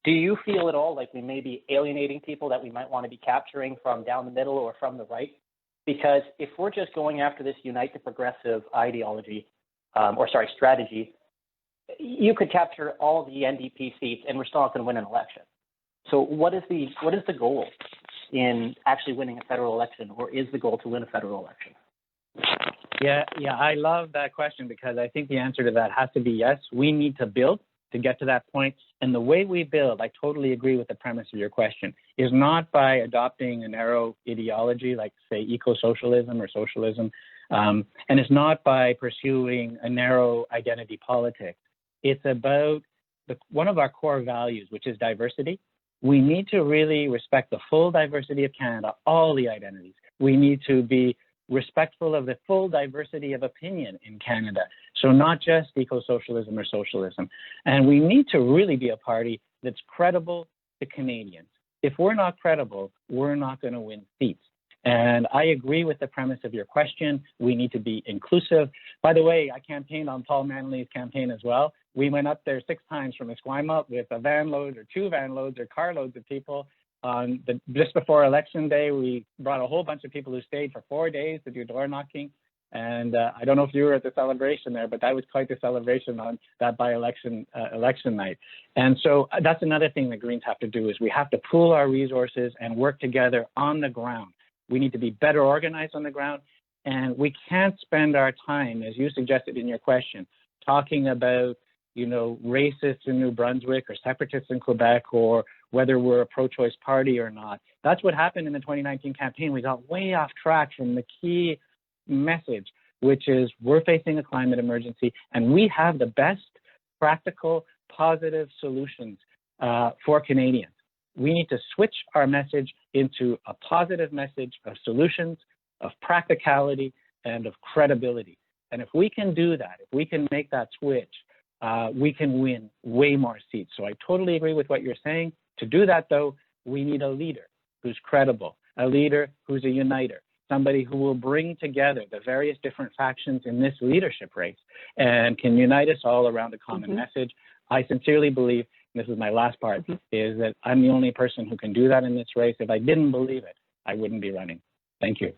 Do you feel at all like we may be alienating people that we might want to be capturing from down the middle or from the right? Because if we're just going after this Unite the Progressive ideology, strategy, you could capture all the NDP seats and we're still not going to win an election. So what is the goal in actually winning a federal election, or is the goal to win a federal election? Yeah, I love that question because I think the answer to that has to be yes. We need to build to get to that point. And the way we build, I totally agree with the premise of your question, is not by adopting a narrow ideology like, say, eco-socialism or socialism. And it's not by pursuing a narrow identity politics. It's about one of our core values, which is diversity. We need to really respect the full diversity of Canada, all the identities. We need to be respectful of the full diversity of opinion in Canada. So not just eco-socialism or socialism. And we need to really be a party that's credible to Canadians. If we're not credible, we're not going to win seats. And I agree with the premise of your question. We need to be inclusive. By the way, I campaigned on Paul Manley's campaign as well. We went up there 6 times from Esquimalt with a van load or 2 van loads or carloads of people. Just before election day, we brought a whole bunch of people who stayed for 4 days to do door knocking. And I don't know if you were at the celebration there, but that was quite the celebration on that by-election election night. And so that's another thing that Greens have to do is we have to pool our resources and work together on the ground. We need to be better organized on the ground. And we can't spend our time, as you suggested in your question, talking about, racists in New Brunswick or separatists in Quebec or whether we're a pro-choice party or not. That's what happened in the 2019 campaign. We got way off track from the key message, which is we're facing a climate emergency and we have the best practical, positive solutions for Canadians. We need to switch our message into a positive message of solutions, of practicality, and of credibility. And if we can do that, if we can make that switch, we can win way more seats. So I totally agree with what you're saying. To do that, though, we need a leader who's credible, a leader who's a uniter, somebody who will bring together the various different factions in this leadership race and can unite us all around a common message. I sincerely believe, and this is my last part, is that I'm the only person who can do that in this race. If I didn't believe it, I wouldn't be running. Thank you.